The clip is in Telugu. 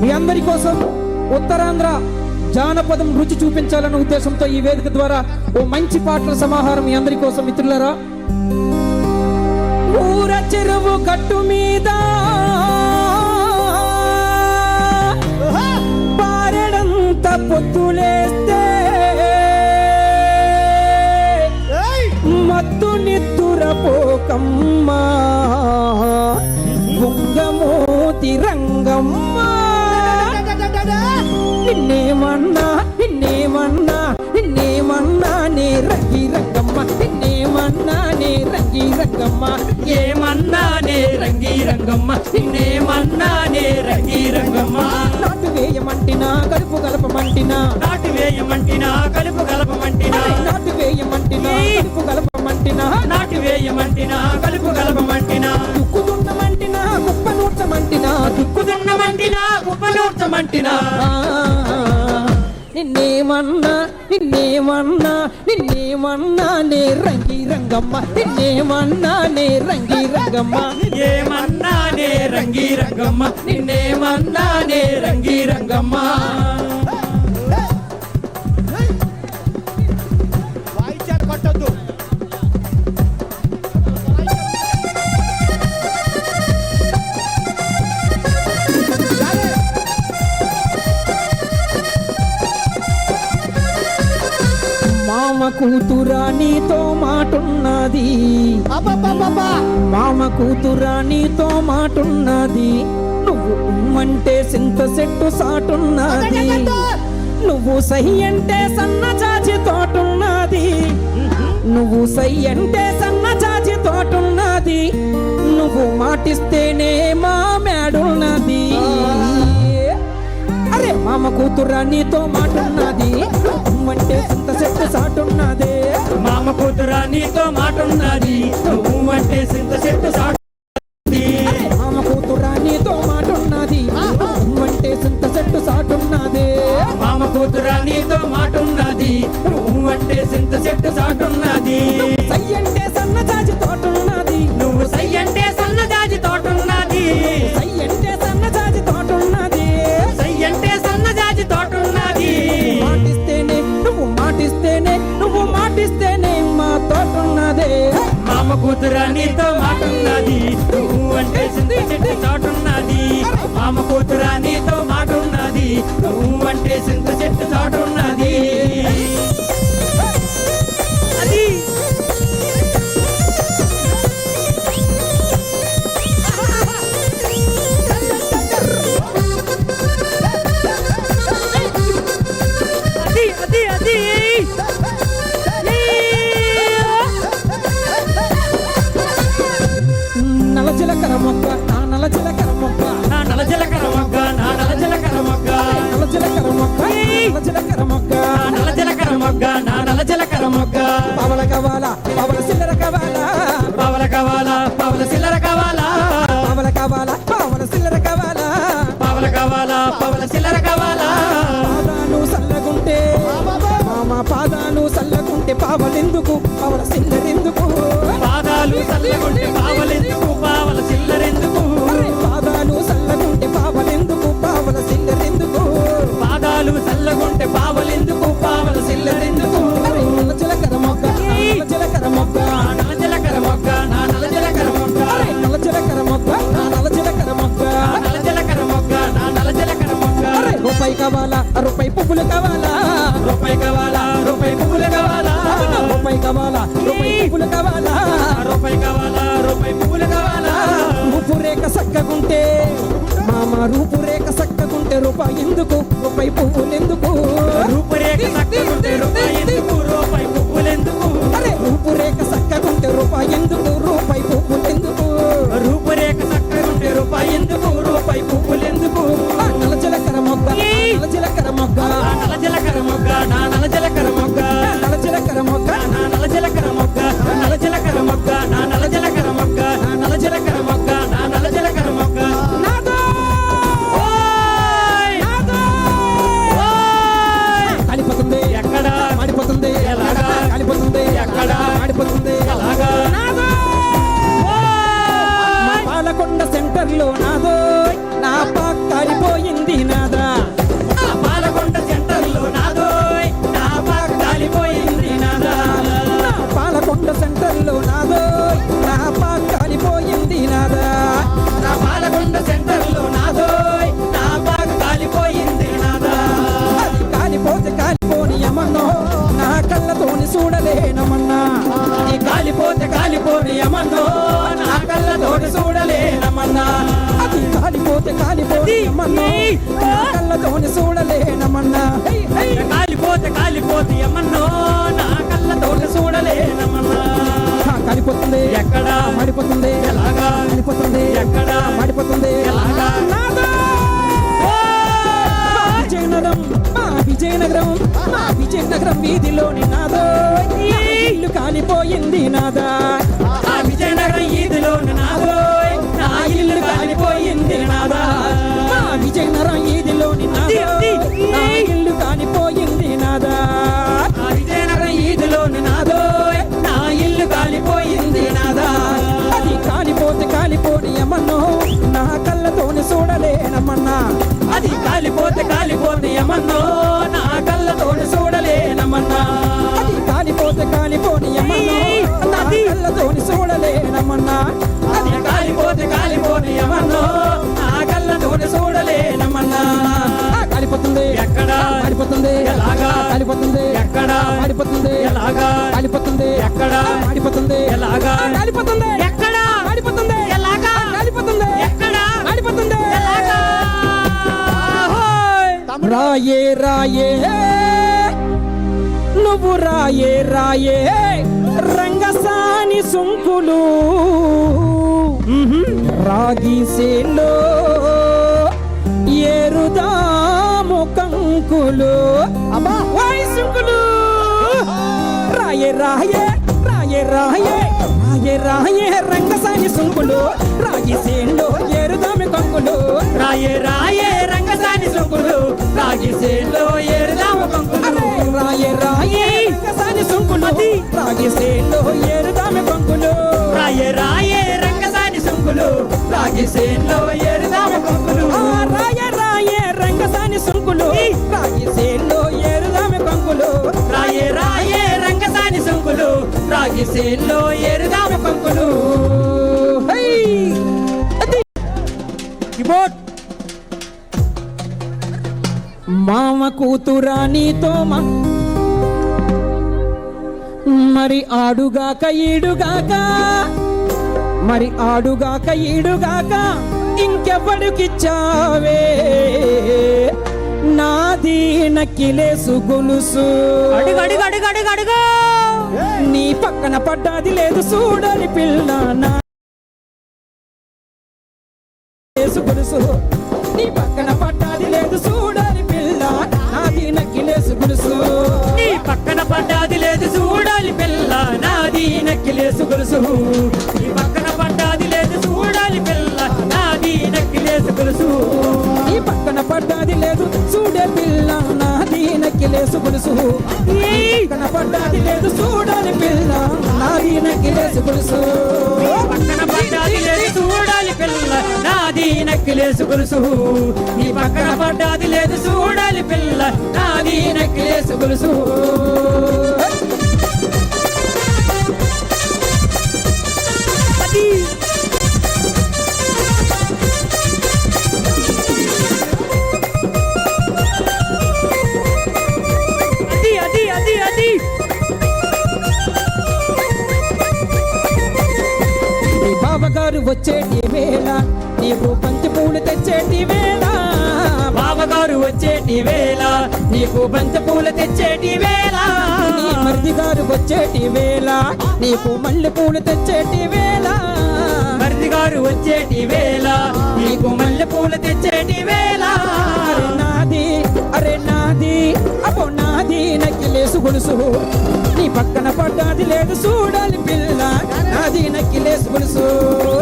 మీ అందరి కోసం ఉత్తరాంధ్ర జానపదం రుచి చూపించాలన్న ఉద్దేశంతో ఈ వేదిక ద్వారా ఓ మంచి పాటల సమాహారం మీ అందరి కోసం మిత్రులారా. ఊర చెరువు గట్టు మీద పారెడంత పొద్దులేస్తే మత్తు నిద్దుర పోకమ్మ గుంగమోతి రంగమ్మ నిన్నేమన్నా నిన్నేమన్నా నిన్నేమన్నా నే రంగి రంగమ్మ నిన్నేమన్నా నే రంగి రంగమ్మ ఏమన్నా నే రంగి రంగమ్మ నిన్నేమన్నా నే రంగి రంగమ్మ నాటు వేయమంటినా కడుపు గలపమంటినా నాటు వేయమంటినా కలుపు గలపమంటినా నాటు వేయమంటినా కడుపు గలపమంటినా నాటు వేయమంటినా కలుపు గలపమంటినా దుక్కుదున్నమంటినా కుప్ప నూర్చమంటినా దుక్కుదున్నమంటినా కుప్పనూర్చమంటినా నిన్నేమన్నా నిన్నేమన్నా నిన్నేమన్నా నే రంగి రంగమ్మ నిన్నేమన్నా నే రంగి రంగమ్మ ఏమన్నా నే రంగి రంగమ్మ నిన్నేమన్నా నే రంగి రంగమ్మ కొట్టద్దు మామ కూతురా నీతో మాటున్నది మామ కూతురా నీతో మాటున్నది నువ్వు ఉమ్మంటే సింత చెట్టు సాటున్నది నువ్వు సై అంటే సన్న చాచి తోటున్నది నువ్వు సై అంటే సన్న చాచి తోటున్నది నువ్వు మాటిస్తేనే మా మేడున్నది అరే మామ కూతురా నీతో మాటున్నది అంటే సింత చెట్టు సాటున్నది మామ కూతురా నీతో మాటున్నది నువ్వు అంటే సింత చెట్టు సాటున్నది మామ కూతురా నీతో మాటున్నది అంటే సింత చెట్టు సాటున్నది మామ కూతురా నీతో మాటున్నది నువ్వు అంటే సింత చెట్టు సాటున్నది సై అంటే సన్న జాజి తోటున్నది నువ్వు సై అంటే సన్న జాజి తోటున్నది సై అంటే సన్న జాజి తోటున్నది సై అంటే సన్న జాజి తోటున్నది మాటిస్తేనే నువ్వు మాటిస్తేనే నువ్వు మాటిస్తేనే మా తోటున్నదే మామ కూతురా నీతో మాటున్నది నువ్వు అంటే సింత చెట్టు చాటున్నది మామ కూతురా నీతో మాటున్నది నువ్వు అంటే సింత చెట్టు చాటున్నది అది అది అది నల జీలకర్ర మొక్క నా నల జీలకర్ర మొక్క నా నల జీలకర్ర మొగ్గ నా నల జీలకర్ర మొగ్గ నల జీలకర్ర మొక్క నల జీలకర్ర మొక్క నా నల జీలకర్ర మొగ్గ నా నల జీలకర్ర మొగ్గ పవల కావాలా పవల సిల్లర కావాలా పవల కావాలా పవల సిల్లర కావాలా పవల కావాలా పవల సిల్లర కావాలా పవల కావాలా పవల సిల్లర కావాలా పాదాలు సల్లగుంటే మామ పాదాలు సల్లగుంటే పావలెందుకు పవల సిల్లరెందుకు పాదాలు చల్లగుంటే పావలెందుకు పావల సిల్లరెందుకు అరే పాదాలు సల్లగుంటే పావలెందుకు పవల సిల్లరెందుకు పాదాలు చల్లగుంటే పావలెందుకు పావల సిల్లరెందుకు అరే నల్ల జీలకర్ర మొక్క నల్ల జీలకర్ర మొక్క నా నల జీలకర్ర మొగ్గ నా నల జీలకర్ర మొగ్గ అరే నల్ల జీలకర్ర మొక్క నల్ల జీలకర్ర మొక్క నా నల జీలకర్ర మొగ్గ నా నల జీలకర్ర మొగ్గ అరే రూపాయి కావాలా రూపాయి పువ్వులు కావాలా రూపాయి కావాలా రూపాయి పువ్వులు కావాలా రూపాయి కావాలా రూపాయి పువ్వులు కావాలా రూపాయి కావాలా రూపాయి పువ్వులు కావాలా రూపురేఖ సక్కగుంటే మామ రూపురేఖ సక్కగుంటే రూపాయి ఎందుకు రూపాయి పువ్వులు ఎందుకు రూపురేఖ చక్కగుంటే రూపాయి ఎందుకు రూపాయి పువ్వులెందుకు అరే రూపురేఖ సక్కగుంటే రూపాయి ఎందుకు రూపాయి పువ్వులు ఎందుకు రూపురేఖ చక్కగుంటే రూపాయి ఎందుకు రూపాయి పువ్వులెందుకు ఆ నల్ల జీలకర్ర మొగ్గ నల్ల జీలకర్ర మొగ్గ నా నల జీలకర్ర మొగ్గ నా నల జీలకర్ర మొగ్గ నల్ల జీలకర్ర మొగ్గ నా నల జీలకర్ర మొగ్గ నా నల జీలకర్ర మొగ్గ నా నల జీలకర్ర మొగ్గ నా నల జీలకర్ర మొగ్గ నా నల జీలకర్ర మొగ్గ నాదో ఓయ్ నాదో ఓయ్ కాలిపోతుంది ఎక్కడ మాడిపోతుంది ఎలాగా? కాలిపోతుంది ఎక్కడ? మాడిపోతుంది ఎలాగా? నాదో ఓయ్ మా పాలకొండ సెంటర్లో నాదో నా పాక్ కాలిపోయింది నా కాలిపోతే కాలిపోతే ఏమన్నా నా కళ్ళతోని చూడలేనమన్నా కాలిపోతే కాలిపోతే ఏమన్నో నా కళ్ళతోటి చూడలేనమన్నా కాలిపోతుంది ఎక్కడ మాడిపోతుంది ఎలాగా కాలిపోతుంది ఎక్కడ మాడిపోతుంది ఎలాగా నాదా! విజయనగరం మా విజయనగరం మా విజయనగరం వీధిలోని నాదో నా ఇల్లు కాలిపోయింది నాదా ఆ విజయనగరం ఈదిలో నాదో నా ఇల్లు కాలిపోయింది నాదా మా విజయనగరం వీధిలోని నాదో నా ఇల్లు కాలిపోయింది నాదా ఆ విజయనగరం ఈదిలో నాదో నా ఇల్లు కాలిపోయింది నాదా అది కాలిపోతే కాలిపోని ఏమన్నో నా కళ్ళతోని చూడలేనమన్నా అది కాలిపోతే కాలిపోతే ఏమన్నో నా కళ్ళతోటి చూడలేనమన్నా అది కాలిపోతే కాలిపోని ఏమన్నో నా కళ్ళతోని చూడలేనమన్నా అది కాలిపోతే కాలిపోతే ఏమన్నో నా కళ్ళతోటి చూడలేనమన్నా కాలిపోతుంది ఎక్కడ మాడిపోతుంది ఎలాగా కాలిపోతుంది ఎక్కడ మాడిపోతుంది ఎలాగా కాలిపోతుంది ఎక్కడ మాడిపోతుంది ఎలాగా కాలిపోతుంది ఎక్కడ మాడిపోతుంది ఎలాగా కాలిపోతుంది ఎక్కడ మాడిపోతుంది ఎలాగా రాయే రాయే నువ్వు రాయే రాయే రంగసాని సుంకులు రాగి సేలో ఏరుదాము కంకులు వాయ్ సుంకులు రాయే రాయే రాయే రాయే రాయే రాయే రంగసాని సుంకులు రాగి సేలో ఏరుదాము కంకులు రాయే రాయే రంగసాని సొంకులు రాగి సేలో ఏరుదాము కంకులు రాయే రాయే రంగసాని సుంకులు రాగి సేలో ఏరుదాము కంకులు రాయే రాయే రంగసాని సొంకులు రాగి సేలో ఏరుదాము కంకులు రాయే రాయే రంగసాని సుంకులు రాగి సేలో ఏరుదాము కంకులు రాయే రాయే రంగసాని సొంకులు రాగి సేలో ఏరుదాము కంకులు హై అది కీబోర్డ్ మామ కూతురా నీతో మరి ఆడుగాక ఈడుగాక మరి ఆడుగాక ఈడుగాక ఇంకెవ్వడికిచ్చావే నాది నక్కిలేసు గొలుసు అడుగు అడుగు అడుగు అడుగు అడుగు నీ పక్కన పడ్డాది లేదు చూడని పిల్ల నా యేసు గొలుసు నీ పక్కన పడ్డాది లేదు చూడని పిల్ల నాది నక్కిలేసు గొలుసు నీ పక్కన పడ్డాది లేదు చూడాలి పిల్ల నాది నక్కిలేసు గొలుసు నీ పక్కన పడ్డాది లేదు చూడాలి పిల్ల నాది నక్కిలేసు గొలుసు నీ పక్కన పడ్డాది లేదు చూడే పిల్ల నాది నక్కిలేసు గొలుసు నీ పక్కన పడ్డాది లేదు చూడని పిల్ల నాది నక్కిలేసు గొలుసు పక్కన పడ్డాది లేదు చూడాలి పిల్ల నాది నక్కిలేసు గొలుసు నీ పక్కన పడ్డాది లేదు చూడాలి పిల్ల నాది నక్కిలేసు గొలుసు అది అది అది అది అది నీ బావగారు వచ్చేటి వేళ నీకు బంతి పూలు తెచ్చేటి వేళ బావగారు వచ్చేటి వేళ నీకు బంతి పూలు తెచ్చేటి వేళ నీ మరిది గారు వచ్చేటి వేళ నీకు మల్లె పూలు తెచ్చేటి వేళ మరిది గారు వచ్చేటి వేళ నీకు మల్లె పూలు తెచ్చేటి వేళ అరే నాది అపో నాది నక్కిలేసు గొలుసు నీ పక్కన పడ్డాది లేదు చూడాలి పిల్ల నాది నక్కిలేసు గొలుసు